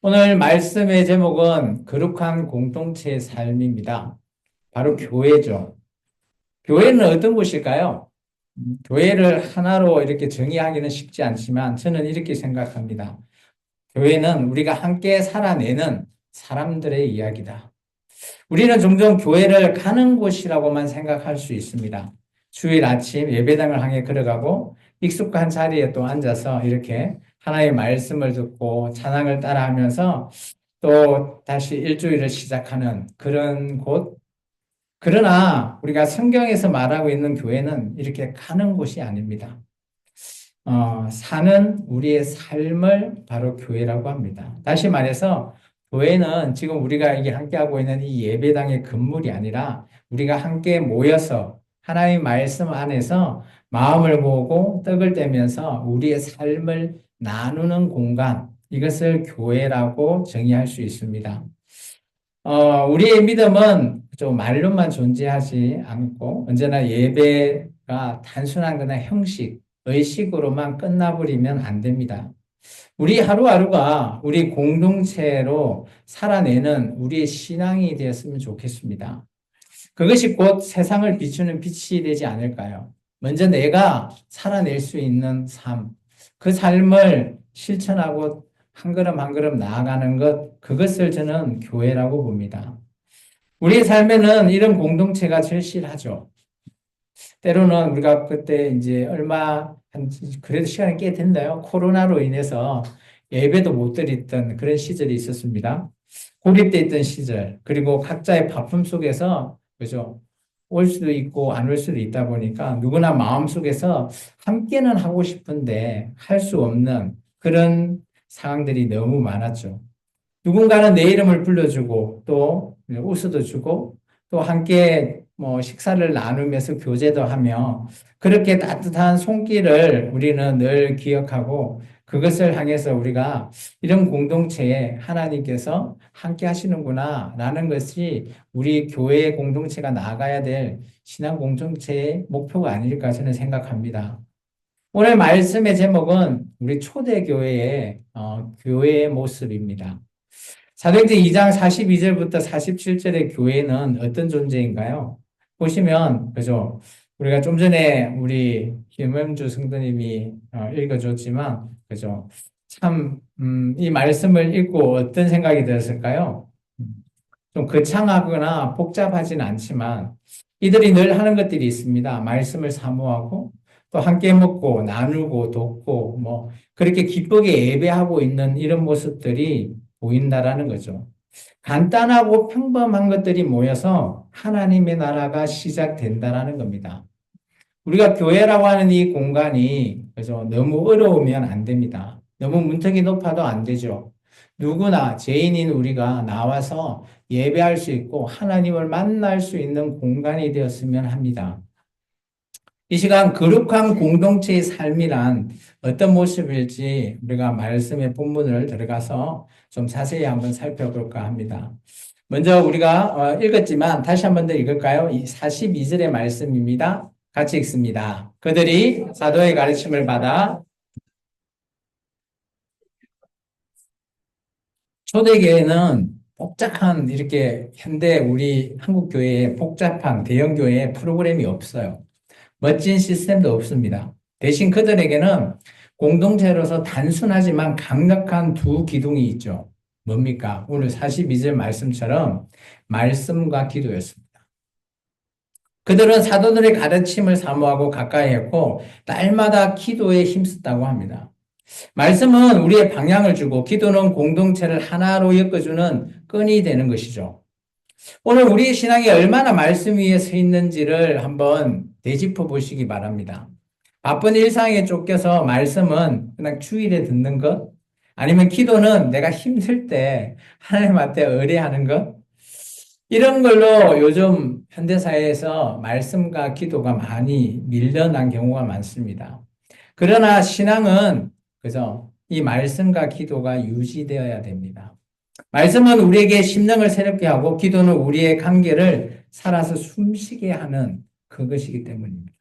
오늘 말씀의 제목은 거룩한 공동체의 삶입니다. 바로 교회죠. 교회는 어떤 곳일까요? 교회를 하나로 이렇게 정의하기는 쉽지 않지만 저는 이렇게 생각합니다. 교회는 우리가 함께 살아내는 사람들의 이야기다. 우리는 종종 교회를 가는 곳이라고만 생각할 수 있습니다. 주일 아침 예배당을 향해 걸어가고 익숙한 자리에 또 앉아서 이렇게 하나의 말씀을 듣고 찬양을 따라하면서 또 다시 일주일을 시작하는 그런 곳. 그러나 우리가 성경에서 말하고 있는 교회는 이렇게 가는 곳이 아닙니다. 사는 우리의 삶을 바로 교회라고 합니다. 다시 말해서 교회는 지금 우리가 이게 함께하고 있는 이 예배당의 건물이 아니라 우리가 함께 모여서 하나님의 말씀 안에서 마음을 모으고 떡을 떼면서 우리의 삶을 나누는 공간, 이것을 교회라고 정의할 수 있습니다. 우리의 믿음은 좀 말로만 존재하지 않고 언제나 예배가 단순한 그냥 형식, 의식으로만 끝나버리면 안 됩니다. 우리 하루하루가 우리 공동체로 살아내는 우리의 신앙이 되었으면 좋겠습니다. 그것이 곧 세상을 비추는 빛이 되지 않을까요? 먼저 내가 살아낼 수 있는 삶, 그 삶을 실천하고 한 걸음 한 걸음 나아가는 것, 그것을 저는 교회라고 봅니다. 우리의 삶에는 이런 공동체가 절실하죠. 때로는 우리가 그때 이제 그래도 시간이 꽤 됐나요? 코로나로 인해서 예배도 못 드렸던 그런 시절이 있었습니다. 고립돼 있던 시절, 그리고 각자의 바쁨 속에서, 그죠? 올 수도 있고 안 올 수도 있다 보니까 누구나 마음속에서 함께는 하고 싶은데 할 수 없는 그런 상황들이 너무 많았죠. 누군가는 내 이름을 불러주고 또 웃어도 주고 또 함께 뭐 식사를 나누면서 교제도 하며 그렇게 따뜻한 손길을 우리는 늘 기억하고 그것을 향해서 우리가 이런 공동체에 하나님께서 함께 하시는구나 라는 것이 우리 교회의 공동체가 나아가야 될 신앙 공동체의 목표가 아닐까 저는 생각합니다. 오늘 말씀의 제목은 우리 초대교회의 교회의 모습입니다. 사도행전 2장 42절부터 47절의 교회는 어떤 존재인가요? 보시면, 그죠? 우리가 좀 전에 우리 김영주 성도님이 읽어줬지만, 그죠? 참, 이 말씀을 읽고 어떤 생각이 들었을까요? 좀 거창하거나 복잡하진 않지만, 이들이 늘 하는 것들이 있습니다. 말씀을 사모하고, 또 함께 먹고, 나누고, 돕고, 뭐, 그렇게 기쁘게 예배하고 있는 이런 모습들이 보인다라는 거죠. 간단하고 평범한 것들이 모여서 하나님의 나라가 시작된다라는 겁니다. 우리가 교회라고 하는 이 공간이 그래서 너무 어려우면 안 됩니다. 너무 문턱이 높아도 안 되죠. 누구나 죄인인 우리가 나와서 예배할 수 있고 하나님을 만날 수 있는 공간이 되었으면 합니다. 이 시간 거룩한 공동체의 삶이란 어떤 모습일지 우리가 말씀의 본문을 들어가서 좀 자세히 한번 살펴볼까 합니다. 먼저 우리가 읽었지만 다시 한번 더 읽을까요? 42절의 말씀입니다. 같이 읽습니다. 그들이 사도의 가르침을 받아 초대교회는 복잡한 이렇게 현대 우리 한국 교회에 복잡한 대형 교회에 프로그램이 없어요. 멋진 시스템도 없습니다. 대신 그들에게는 공동체로서 단순하지만 강력한 두 기둥이 있죠. 뭡니까? 오늘 42절 말씀처럼 말씀과 기도였습니다. 그들은 사도들의 가르침을 사모하고 가까이 했고 날마다 기도에 힘썼다고 합니다. 말씀은 우리의 방향을 주고 기도는 공동체를 하나로 엮어주는 끈이 되는 것이죠. 오늘 우리의 신앙이 얼마나 말씀 위에 서 있는지를 한번 되짚어 보시기 바랍니다. 바쁜 일상에 쫓겨서 말씀은 그냥 주일에 듣는 것, 아니면 기도는 내가 힘들 때 하나님한테 의뢰하는 것, 이런 걸로 요즘 현대사회에서 말씀과 기도가 많이 밀려난 경우가 많습니다. 그러나 신앙은 그죠? 이 말씀과 기도가 유지되어야 됩니다. 말씀은 우리에게 심령을 새롭게 하고 기도는 우리의 관계를 살아서 숨쉬게 하는 그것이기 때문입니다.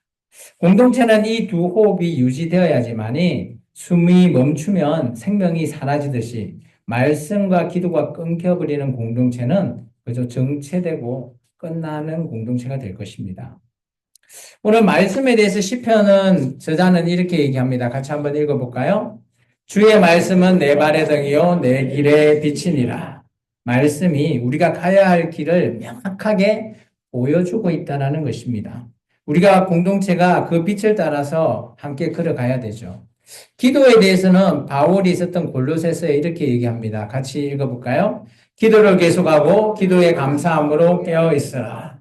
공동체는 이 두 호흡이 유지되어야지만이 숨이 멈추면 생명이 사라지듯이 말씀과 기도가 끊겨버리는 공동체는 그저 정체되고 끝나는 공동체가 될 것입니다. 오늘 말씀에 대해서 시편은 저자는 이렇게 얘기합니다. 같이 한번 읽어볼까요? 주의 말씀은 내 발의 등이요 내 길의 빛이니라. 말씀이 우리가 가야 할 길을 명확하게 보여주고 있다는 것입니다. 우리가 공동체가 그 빛을 따라서 함께 걸어가야 되죠. 기도에 대해서는 바울이 있었던 골로새서에 이렇게 얘기합니다. 같이 읽어볼까요? 기도를 계속하고 기도에 감사함으로 깨어 있으라.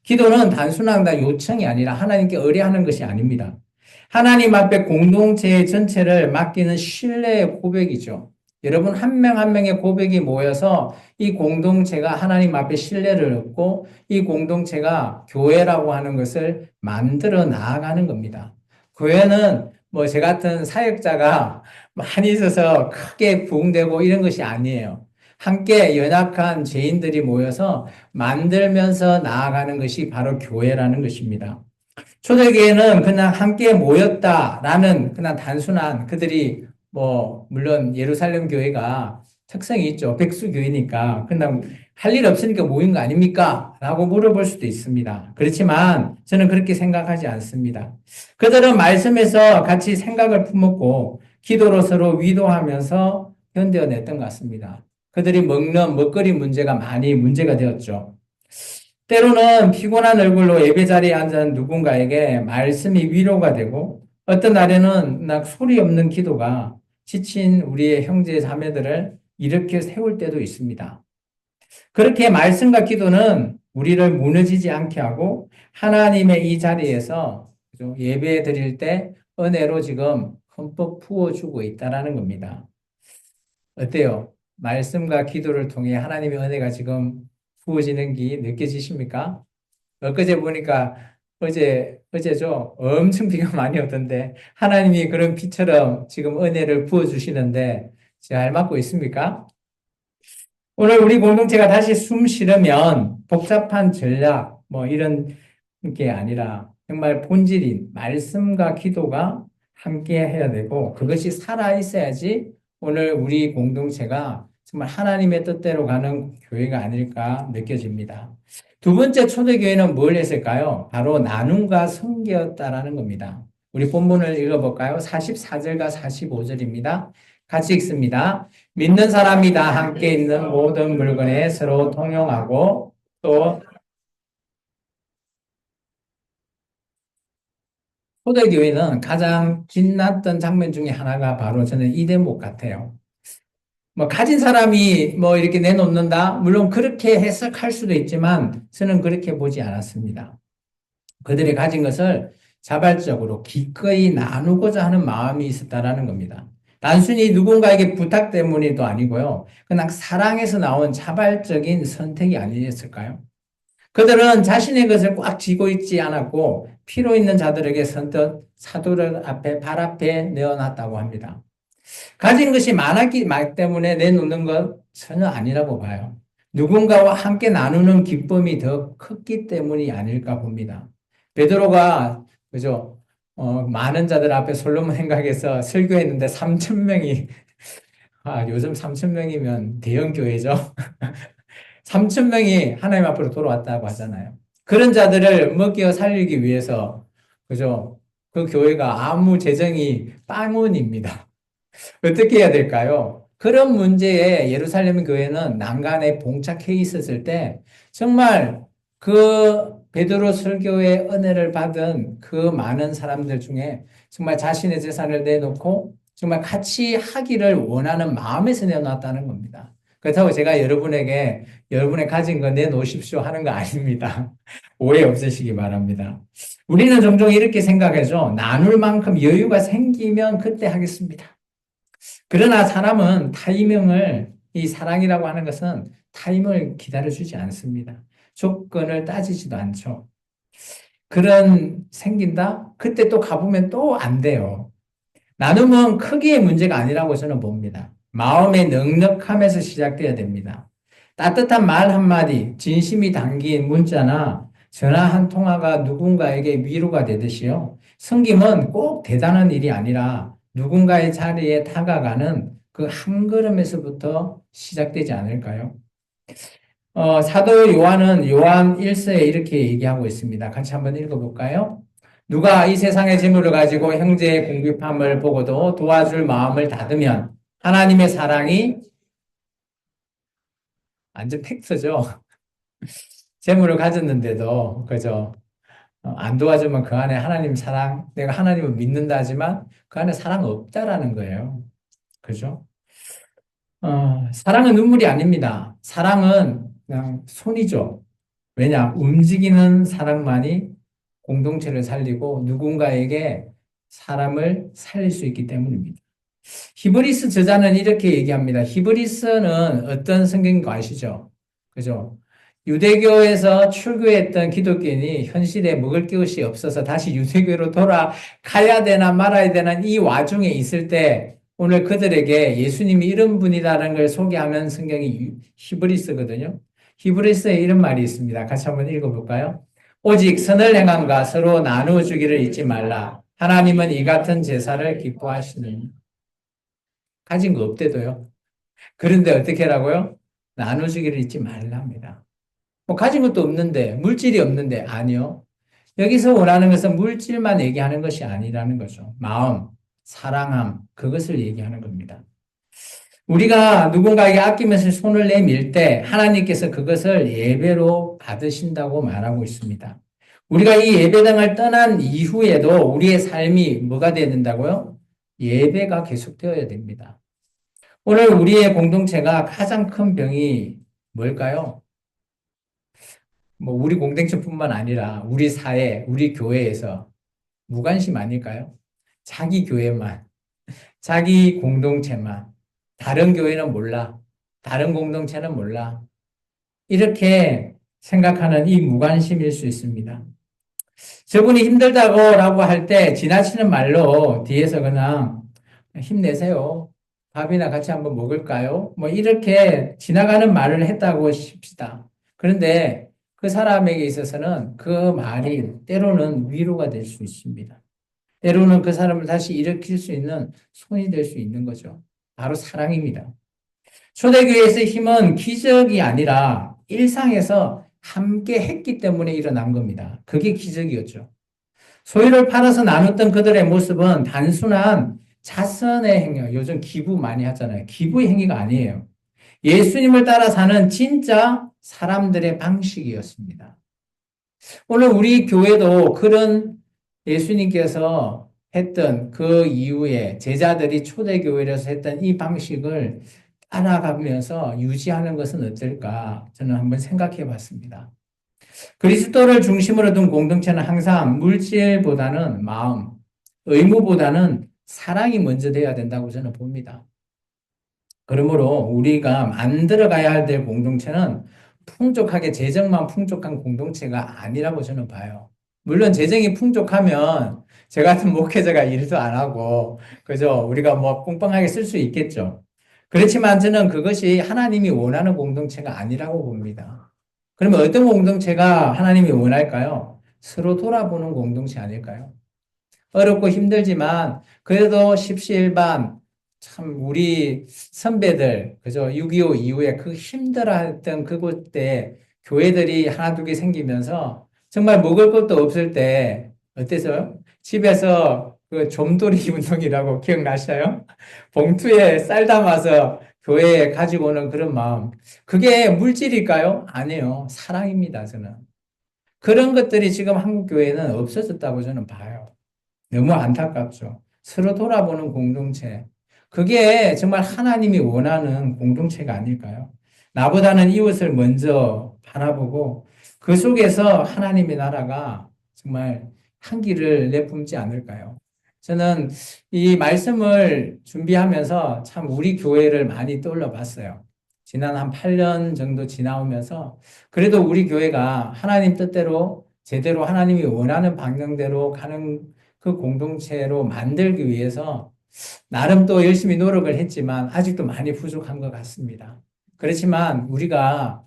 기도는 단순한 요청이 아니라 하나님께 의뢰하는 것이 아닙니다. 하나님 앞에 공동체의 전체를 맡기는 신뢰의 고백이죠. 여러분 한 명 한 명의 고백이 모여서 이 공동체가 하나님 앞에 신뢰를 얻고 이 공동체가 교회라고 하는 것을 만들어 나아가는 겁니다. 교회는 뭐 제 같은 사역자가 많이 있어서 크게 부흥되고 이런 것이 아니에요. 함께 연약한 죄인들이 모여서 만들면서 나아가는 것이 바로 교회라는 것입니다. 초대교회는 그냥 함께 모였다라는 그냥 단순한 그들이 물론 예루살렘 교회가 특성이 있죠. 백수교회니까 그냥 할 일 없으니까 모인 거 아닙니까? 라고 물어볼 수도 있습니다. 그렇지만 저는 그렇게 생각하지 않습니다. 그들은 말씀에서 같이 생각을 품었고 기도로 서로 위로하면서 견뎌냈던 것 같습니다. 그들이 먹는 먹거리 문제가 많이 문제가 되었죠. 때로는 피곤한 얼굴로 예배 자리에 앉은 누군가에게 말씀이 위로가 되고 어떤 날에는 소리 없는 기도가 지친 우리의 형제 자매들을 일으켜 세울 때도 있습니다. 그렇게 말씀과 기도는 우리를 무너지지 않게 하고 하나님의 이 자리에서 예배 드릴 때 은혜로 지금 흠뻑 부어주고 있다는 겁니다. 어때요? 말씀과 기도를 통해 하나님의 은혜가 지금 부어지는 게 느껴지십니까? 엊그제 보니까 어제죠? 엄청 비가 많이 오던데 하나님이 그런 비처럼 지금 은혜를 부어주시는데 잘 맞고 있습니까? 오늘 우리 공동체가 다시 숨 쉬려면 복잡한 전략 이런 게 아니라 정말 본질인 말씀과 기도가 함께 해야 되고 그것이 살아 있어야지 오늘 우리 공동체가 정말 하나님의 뜻대로 가는 교회가 아닐까 느껴집니다. 두 번째 초대교회는 뭘 했을까요? 바로 나눔과 섬기였다라는 겁니다. 우리 본문을 읽어볼까요? 44절과 45절입니다. 같이 읽습니다. 믿는 사람이 다 함께 있는 모든 물건에 서로 통용하고 또 초대교회는 가장 빛났던 장면 중에 하나가 바로 저는 이 대목 같아요. 가진 사람이 이렇게 내놓는다? 물론 그렇게 해석할 수도 있지만 저는 그렇게 보지 않았습니다. 그들이 가진 것을 자발적으로 기꺼이 나누고자 하는 마음이 있었다라는 겁니다. 단순히 누군가에게 부탁 때문이도 아니고요. 그냥 사랑에서 나온 자발적인 선택이 아니었을까요? 그들은 자신의 것을 꽉 쥐고 있지 않았고 필요 있는 자들에게 선뜻 사도를 앞에 발 앞에 내어놨다고 합니다. 가진 것이 많았기 때문에 내놓는 것 전혀 아니라고 봐요. 누군가와 함께 나누는 기쁨이 더 컸기 때문이 아닐까 봅니다. 베드로가 그죠? 많은 자들 앞에 솔로몬 행각에서 설교했는데 3천 명이 요즘 3천 명이면 대형 교회죠. 3천 명이 하나님 앞으로 돌아왔다고 하잖아요. 그런 자들을 먹여 살리기 위해서 그죠? 그 교회가 아무 재정이 빵원입니다. 어떻게 해야 될까요? 그런 문제에 예루살렘 교회는 난간에 봉착해 있었을 때 정말 그 베드로 설교의 은혜를 받은 그 많은 사람들 중에 정말 자신의 재산을 내놓고 정말 같이 하기를 원하는 마음에서 내놓았다는 겁니다. 그렇다고 제가 여러분에게 여러분의 가진 거 내놓으십시오 하는 거 아닙니다. 오해 없으시기 바랍니다. 우리는 종종 이렇게 생각하죠. 나눌 만큼 여유가 생기면 그때 하겠습니다. 그러나 사람은 이 사랑이라고 하는 것은 타임을 기다려주지 않습니다. 조건을 따지지도 않죠. 생긴다? 그때 또 가보면 또 안 돼요. 나눔은 크기의 문제가 아니라고 저는 봅니다. 마음의 넉넉함에서 시작돼야 됩니다. 따뜻한 말 한마디, 진심이 담긴 문자나 전화 한 통화가 누군가에게 위로가 되듯이요. 섬김은 꼭 대단한 일이 아니라 누군가의 자리에 다가가는 그 그 한 걸음에서부터 시작되지 않을까요? 사도 요한은 요한 1서에 이렇게 얘기하고 있습니다. 같이 한번 읽어볼까요? 누가 이 세상의 재물을 가지고 형제의 궁핍함을 보고도 도와줄 마음을 닫으면 하나님의 사랑이 완전 팩트죠. 재물을 가졌는데도 그죠? 안 도와주면 그 안에 하나님 사랑, 내가 하나님을 믿는다 하지만 그 안에 사랑 없다라는 거예요. 그죠? 사랑은 눈물이 아닙니다. 사랑은 그냥 손이죠. 왜냐? 움직이는 사랑만이 공동체를 살리고 누군가에게 사람을 살릴 수 있기 때문입니다. 히브리스 저자는 이렇게 얘기합니다. 히브리스는 어떤 성경인 거 아시죠? 그죠? 유대교에서 출교했던 기독교인이 현실에 먹을 것이 없어서 다시 유대교로 돌아가야 되나 말아야 되나 이 와중에 있을 때 오늘 그들에게 예수님이 이런 분이라는 걸 소개하는 성경이 히브리스거든요. 히브리스에 이런 말이 있습니다. 같이 한번 읽어볼까요? 오직 선을 행함과 서로 나누어 주기를 잊지 말라. 하나님은 이 같은 제사를 기뻐하시느니. 가진 거 없대도요. 그런데 어떻게 하라고요? 나눠주기를 잊지 말랍니다. 뭐 가진 것도 없는데, 물질이 없는데, 아니요. 여기서 원하는 것은 물질만 얘기하는 것이 아니라는 거죠. 마음, 사랑함, 그것을 얘기하는 겁니다. 우리가 누군가에게 아끼면서 손을 내밀 때 하나님께서 그것을 예배로 받으신다고 말하고 있습니다. 우리가 이 예배당을 떠난 이후에도 우리의 삶이 뭐가 되야 된다고요? 예배가 계속되어야 됩니다. 오늘 우리의 공동체가 가장 큰 병이 뭘까요? 뭐 우리 공동체뿐만 아니라 우리 사회, 우리 교회에서 무관심 아닐까요? 자기 교회만, 자기 공동체만, 다른 교회는 몰라, 다른 공동체는 몰라. 이렇게 생각하는 이 무관심일 수 있습니다. 저분이 힘들다고 할 때 지나치는 말로 뒤에서 그냥 힘내세요. 밥이나 같이 한번 먹을까요? 뭐 이렇게 지나가는 말을 했다고 싶시다. 그런데 그 사람에게 있어서는 그 말이 때로는 위로가 될 수 있습니다. 때로는 그 사람을 다시 일으킬 수 있는 손이 될 수 있는 거죠. 바로 사랑입니다. 초대교회에서의 힘은 기적이 아니라 일상에서 함께 했기 때문에 일어난 겁니다. 그게 기적이었죠. 소유를 팔아서 나눴던 그들의 모습은 단순한 자선의 행위, 요즘 기부 많이 하잖아요. 기부의 행위가 아니에요. 예수님을 따라 사는 진짜 사람들의 방식이었습니다. 오늘 우리 교회도 그런 예수님께서 했던 그 이후에 제자들이 초대교회에서 했던 이 방식을 따라가면서 유지하는 것은 어떨까 저는 한번 생각해 봤습니다. 그리스도를 중심으로 둔 공동체는 항상 물질보다는 마음, 의무보다는 사랑이 먼저 돼야 된다고 저는 봅니다. 그러므로 우리가 만들어가야 될 공동체는 풍족하게 재정만 풍족한 공동체가 아니라고 저는 봐요. 물론 재정이 풍족하면 저 같은 목회자가 일도 안 하고, 그죠? 우리가 뭐 뽕빵하게 쓸 수 있겠죠. 그렇지만 저는 그것이 하나님이 원하는 공동체가 아니라고 봅니다. 그러면 어떤 공동체가 하나님이 원할까요? 서로 돌아보는 공동체 아닐까요? 어렵고 힘들지만 그래도 십시일반 참 우리 선배들 그죠? 6.25 이후에 그 힘들어했던 그곳에 교회들이 하나 두 개 생기면서 정말 먹을 것도 없을 때 어때서요? 집에서 그 좀돌이 운동이라고 기억나셔요? 봉투에 쌀 담아서 교회에 가지고 오는 그런 마음. 그게 물질일까요? 아니에요. 사랑입니다, 저는. 그런 것들이 지금 한국 교회는 없어졌다고 저는 봐요. 너무 안타깝죠. 서로 돌아보는 공동체. 그게 정말 하나님이 원하는 공동체가 아닐까요? 나보다는 이웃을 먼저 바라보고 그 속에서 하나님의 나라가 정말 한기를 내뿜지 않을까요? 저는 이 말씀을 준비하면서 참 우리 교회를 많이 떠올려 봤어요. 지난 한 8년 정도 지나오면서 그래도 우리 교회가 하나님 뜻대로 제대로 하나님이 원하는 방향대로 가는 그 공동체로 만들기 위해서 나름 또 열심히 노력을 했지만 아직도 많이 부족한 것 같습니다. 그렇지만 우리가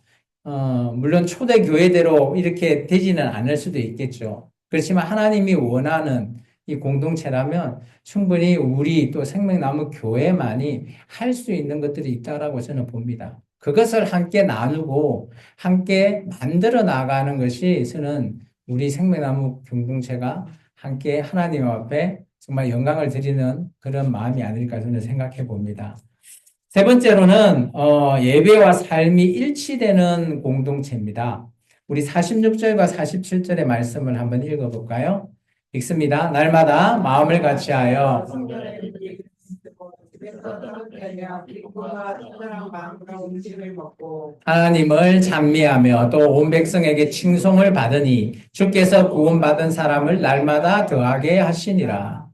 물론 초대 교회대로 이렇게 되지는 않을 수도 있겠죠. 그렇지만 하나님이 원하는 이 공동체라면 충분히 우리 또 생명나무 교회만이 할 수 있는 것들이 있다라고 저는 봅니다. 그것을 함께 나누고 함께 만들어 나가는 것이 저는 우리 생명나무 공동체가 함께 하나님 앞에 정말 영광을 드리는 그런 마음이 아닐까 저는 생각해 봅니다. 세 번째로는 예배와 삶이 일치되는 공동체입니다. 우리 46절과 47절의 말씀을 한번 읽어볼까요? 읽습니다. 날마다 마음을 같이하여 하나님을 찬미하며 또 온 백성에게 칭송을 받으니 주께서 구원받은 사람을 날마다 더하게 하시니라.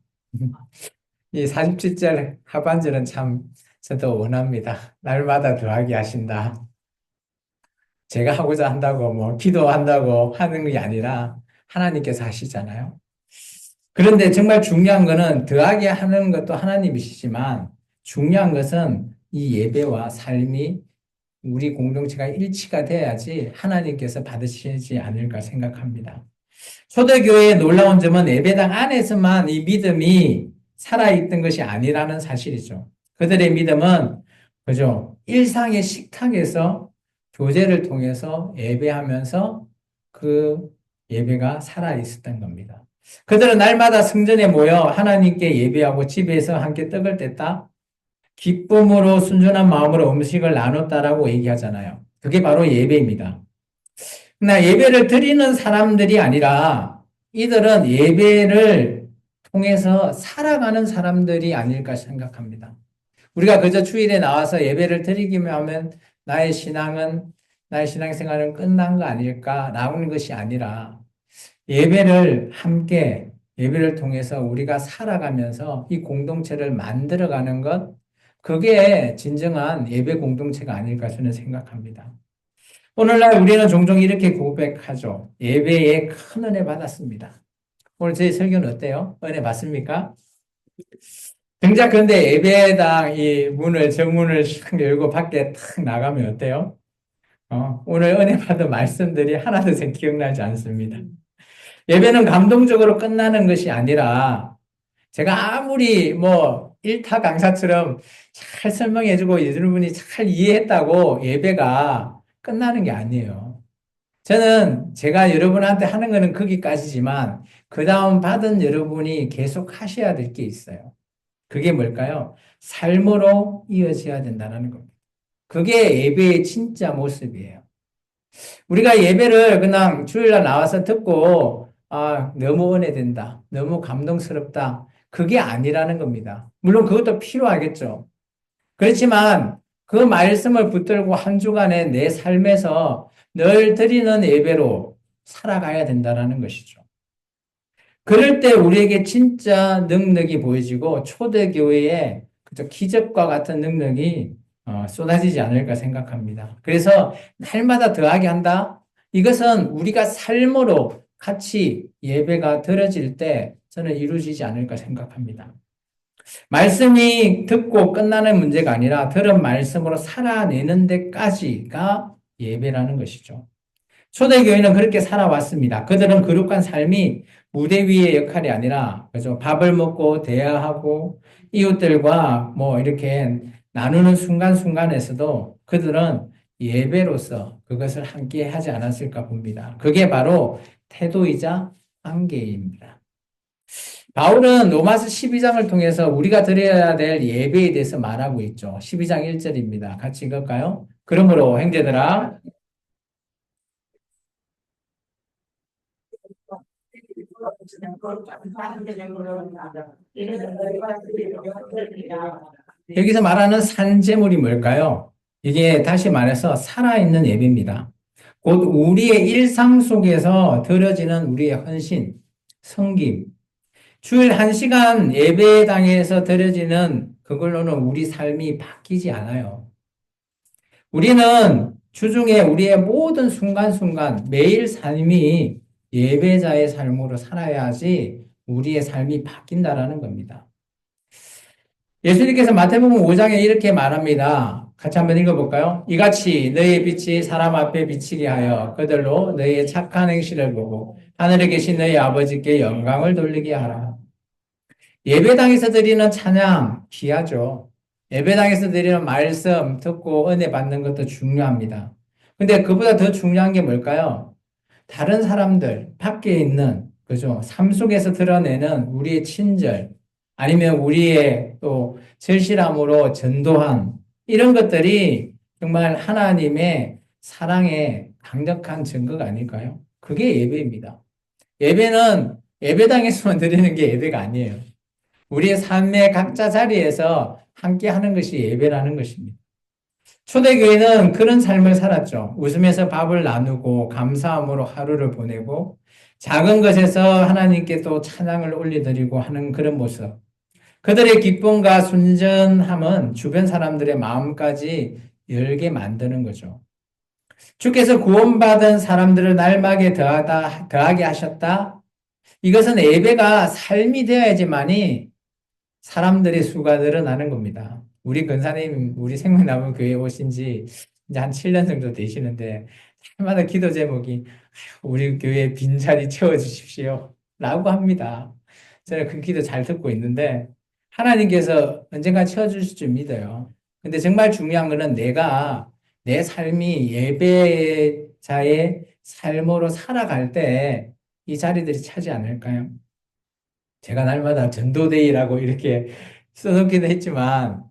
이 47절 하반절은 참 저도 원합니다. 날마다 더하게 하신다. 제가 하고자 한다고 뭐 기도한다고 하는 게 아니라 하나님께서 하시잖아요. 그런데 정말 중요한 것은 더하게 하는 것도 하나님이시지만 중요한 것은 이 예배와 삶이 우리 공동체가 일치가 돼야지 하나님께서 받으시지 않을까 생각합니다. 초대교회의 놀라운 점은 예배당 안에서만 이 믿음이 살아있던 것이 아니라는 사실이죠. 그들의 믿음은 그죠? 일상의 식탁에서 교제를 통해서 예배하면서 그 예배가 살아있었던 겁니다. 그들은 날마다 성전에 모여 하나님께 예배하고 집에서 함께 떡을 뗐다. 기쁨으로 순전한 마음으로 음식을 나눴다라고 얘기하잖아요. 그게 바로 예배입니다. 그러나 예배를 드리는 사람들이 아니라 이들은 예배를 통해서 살아가는 사람들이 아닐까 생각합니다. 우리가 그저 주일에 나와서 예배를 드리기만 하면 나의 신앙생활은 끝난 거 아닐까 나오는 것이 아니라 예배를 통해서 우리가 살아가면서 이 공동체를 만들어가는 것, 그게 진정한 예배 공동체가 아닐까 저는 생각합니다. 오늘날 우리는 종종 이렇게 고백하죠. 예배에 큰 은혜 받았습니다. 오늘 저희 설교는 어때요? 은혜 받습니까? 정작 그런데 예배당 정문을 탁 열고 밖에 탁 나가면 어때요? 오늘 은혜 받은 말씀들이 하나도 기억나지 않습니다. 예배는 감동적으로 끝나는 것이 아니라 제가 아무리 일타 강사처럼 잘 설명해주고 여러분이 잘 이해했다고 예배가 끝나는 게 아니에요. 저는 제가 여러분한테 하는 거는 거기까지지만 그 다음 받은 여러분이 계속 하셔야 될 게 있어요. 그게 뭘까요? 삶으로 이어져야 된다는 겁니다. 그게 예배의 진짜 모습이에요. 우리가 예배를 그냥 주일날 나와서 듣고 너무 은혜된다. 너무 감동스럽다. 그게 아니라는 겁니다. 물론 그것도 필요하겠죠. 그렇지만 그 말씀을 붙들고 한 주간에 내 삶에서 늘 드리는 예배로 살아가야 된다는 것이죠. 그럴 때 우리에게 진짜 능력이 보여지고 초대교회의 기적과 같은 능력이 쏟아지지 않을까 생각합니다. 그래서 날마다 더하게 한다? 이것은 우리가 삶으로 같이 예배가 드려질 때 저는 이루어지지 않을까 생각합니다. 말씀이 듣고 끝나는 문제가 아니라 들은 말씀으로 살아내는 데까지가 예배라는 것이죠. 초대교회는 그렇게 살아왔습니다. 그들은 거룩한 삶이 무대 위의 역할이 아니라, 그죠? 밥을 먹고 대화하고 이웃들과 이렇게 나누는 순간순간에서도 그들은 예배로서 그것을 함께 하지 않았을까 봅니다. 그게 바로 태도이자 한계입니다. 바울은 로마서 12장을 통해서 우리가 드려야 될 예배에 대해서 말하고 있죠. 12장 1절입니다. 같이 읽을까요? 그러므로 형제들아, 여기서 말하는 산재물이 뭘까요? 이게 다시 말해서 살아있는 예배입니다. 곧 우리의 일상 속에서 드려지는 우리의 헌신, 섬김, 주일 1시간 예배당에서 드려지는 그걸로는 우리 삶이 바뀌지 않아요. 우리는 주중에 우리의 모든 순간순간 매일 삶이 예배자의 삶으로 살아야지 우리의 삶이 바뀐다라는 겁니다. 예수님께서 마태복음 5장에 이렇게 말합니다. 같이 한번 읽어볼까요? 이같이 너희의 빛이 사람 앞에 비치게 하여 그들로 너희의 착한 행실을 보고 하늘에 계신 너희 아버지께 영광을 돌리게 하라. 예배당에서 드리는 찬양 귀하죠. 예배당에서 드리는 말씀 듣고 은혜 받는 것도 중요합니다. 근데 그보다 더 중요한 게 뭘까요? 다른 사람들, 밖에 있는, 그죠? 삶 속에서 드러내는 우리의 친절, 아니면 우리의 또 절실함으로 전도함, 이런 것들이 정말 하나님의 사랑의 강력한 증거가 아닐까요? 그게 예배입니다. 예배는 예배당에서만 드리는 게 예배가 아니에요. 우리의 삶의 각자 자리에서 함께 하는 것이 예배라는 것입니다. 초대교회는 그런 삶을 살았죠. 웃으면서 밥을 나누고 감사함으로 하루를 보내고 작은 것에서 하나님께 또 찬양을 올려드리고 하는 그런 모습. 그들의 기쁨과 순전함은 주변 사람들의 마음까지 열게 만드는 거죠. 주께서 구원받은 사람들을 날마게 더하게 하셨다. 이것은 예배가 삶이 되어야지만이 사람들의 수가 늘어나는 겁니다. 우리 근사님, 우리 생명나무 교회 오신 지 이제 한 7년 정도 되시는데, 해마다 기도 제목이, 우리 교회 빈자리 채워주십시오. 라고 합니다. 저는 그 기도 잘 듣고 있는데, 하나님께서 언젠가 채워주실 줄 믿어요. 근데 정말 중요한 거는 내가 내 삶이 예배자의 삶으로 살아갈 때 이 자리들이 차지 않을까요? 제가 날마다 전도데이라고 이렇게 써놓기도 했지만,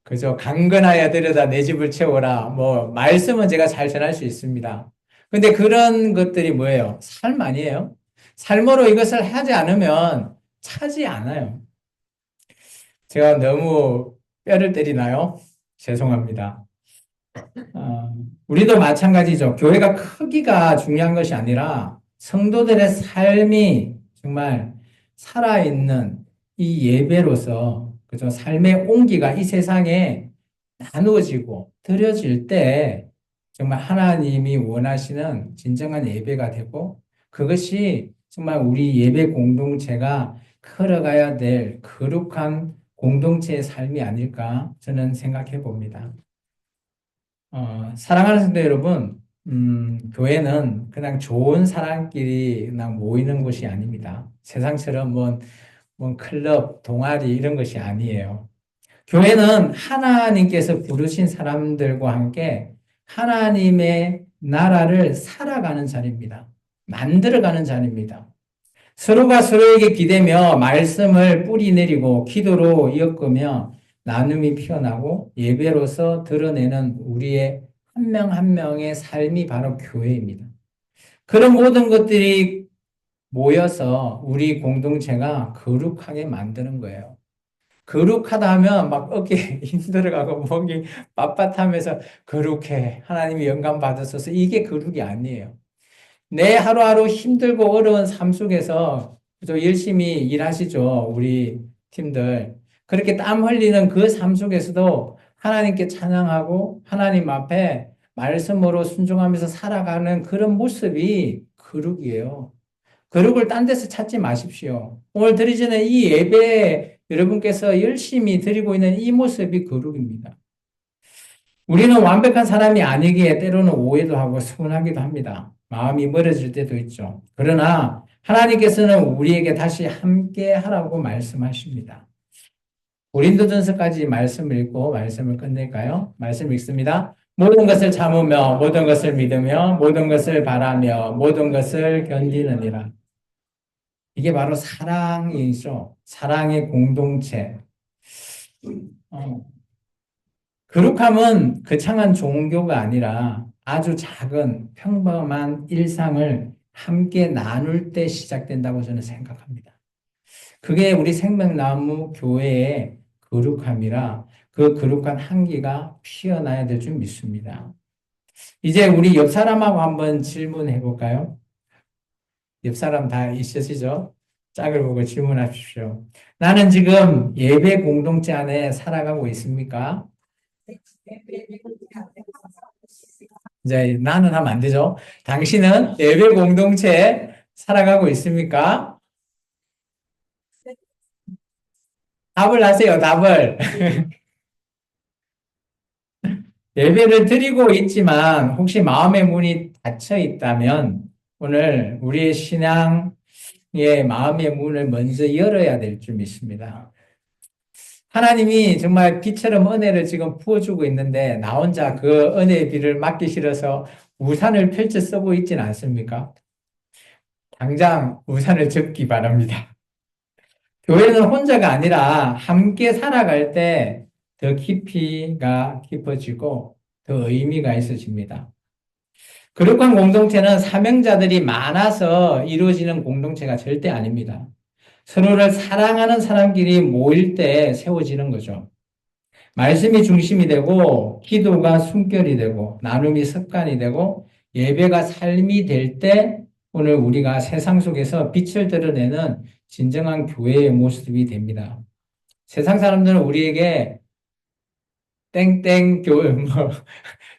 그저 강건하여 들여다 내 집을 채워라. 뭐, 말씀은 제가 잘 전할 수 있습니다. 근데 그런 것들이 뭐예요? 삶 아니에요? 삶으로 이것을 하지 않으면 차지 않아요. 제가 너무 뼈를 때리나요? 죄송합니다. 우리도 마찬가지죠. 교회가 크기가 중요한 것이 아니라 성도들의 삶이 정말 살아있는 이 예배로서 그죠? 삶의 온기가 이 세상에 나누어지고 드려질 때 정말 하나님이 원하시는 진정한 예배가 되고 그것이 정말 우리 예배 공동체가 걸어가야 될 거룩한 공동체의 삶이 아닐까 저는 생각해 봅니다. 사랑하는 성도 여러분, 교회는 그냥 좋은 사람끼리 그냥 모이는 곳이 아닙니다. 세상처럼 뭐 클럽, 동아리 이런 것이 아니에요. 교회는 하나님께서 부르신 사람들과 함께 하나님의 나라를 살아가는 자리입니다. 만들어가는 자리입니다. 서로가 서로에게 기대며 말씀을 뿌리 내리고 기도로 엮으며 나눔이 피어나고 예배로서 드러내는 우리의 한 명 한 명의 삶이 바로 교회입니다. 그런 모든 것들이 모여서 우리 공동체가 거룩하게 만드는 거예요. 거룩하다 하면 막 어깨 힘들어가고 목이 빳빳하면서 거룩해. 하나님이 영감 받으소서. 이게 거룩이 아니에요. 내 하루하루 힘들고 어려운 삶 속에서 또 열심히 일하시죠. 우리 팀들. 그렇게 땀 흘리는 그 삶 속에서도 하나님께 찬양하고 하나님 앞에 말씀으로 순종하면서 살아가는 그런 모습이 거룩이에요. 거룩을 딴 데서 찾지 마십시오. 오늘 드리시는 이 예배 여러분께서 열심히 드리고 있는 이 모습이 거룩입니다. 우리는 완벽한 사람이 아니기에 때로는 오해도 하고 서운하기도 합니다. 마음이 멀어질 때도 있죠. 그러나 하나님께서는 우리에게 다시 함께 하라고 말씀하십니다. 고린도전서까지 말씀을 읽고 말씀을 끝낼까요? 말씀 읽습니다. 모든 것을 참으며 모든 것을 믿으며 모든 것을 바라며 모든 것을 견디느니라. 이게 바로 사랑이죠. 사랑의 공동체. 어, 거룩함은 거창한 종교가 아니라 아주 작은 평범한 일상을 함께 나눌 때 시작된다고 저는 생각합니다. 그게 우리 생명나무 교회의 거룩함이라 그 거룩한 향기가 피어나야 될 줄 믿습니다. 이제 우리 옆 사람하고 한번 질문해 볼까요? 옆 사람 다 있으시죠? 짝을 보고 질문하십시오. 나는 지금 예배 공동체 안에 살아가고 있습니까? 이제 나는 하면 안 되죠. 당신은 예배 공동체에 살아가고 있습니까? 답을 하세요, 답을. 예배를 드리고 있지만 혹시 마음의 문이 닫혀 있다면 오늘 우리의 신앙 예, 마음의 문을 먼저 열어야 될 줄 믿습니다. 하나님이 정말 비처럼 은혜를 지금 부어주고 있는데 나 혼자 그 은혜의 비를 맞기 싫어서 우산을 펼쳐 쓰고 있지는 않습니까? 당장 우산을 접기 바랍니다. 교회는 혼자가 아니라 함께 살아갈 때 더 깊이가 깊어지고 더 의미가 있어집니다. 거룩한 공동체는 사명자들이 많아서 이루어지는 공동체가 절대 아닙니다. 서로를 사랑하는 사람끼리 모일 때 세워지는 거죠. 말씀이 중심이 되고, 기도가 숨결이 되고, 나눔이 습관이 되고, 예배가 삶이 될 때, 오늘 우리가 세상 속에서 빛을 드러내는 진정한 교회의 모습이 됩니다. 세상 사람들은 우리에게 땡땡 교회,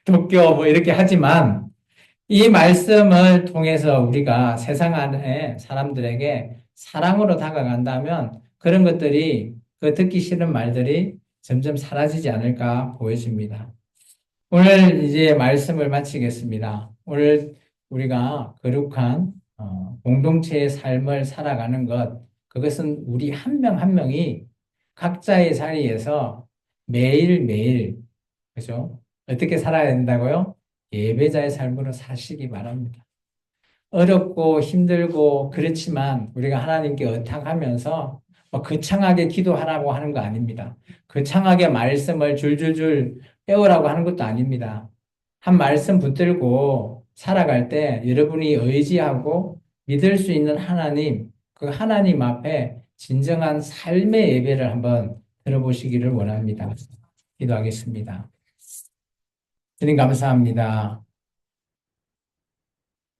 도쿄 이렇게 하지만, 이 말씀을 통해서 우리가 세상 안에 사람들에게 사랑으로 다가간다면 그런 것들이 그 듣기 싫은 말들이 점점 사라지지 않을까 보여집니다. 오늘 이제 말씀을 마치겠습니다. 오늘 우리가 거룩한 공동체의 삶을 살아가는 것, 그것은 우리 한 명 한 명이 각자의 자리에서 매일매일, 그죠? 어떻게 살아야 된다고요? 예배자의 삶으로 사시기 바랍니다. 어렵고 힘들고 그렇지만 우리가 하나님께 의탁하면서 거창하게 기도하라고 하는 거 아닙니다. 거창하게 말씀을 줄줄줄 배우라고 하는 것도 아닙니다. 한 말씀 붙들고 살아갈 때 여러분이 의지하고 믿을 수 있는 하나님, 그 하나님 앞에 진정한 삶의 예배를 한번 들어보시기를 원합니다. 기도하겠습니다. 주님 감사합니다.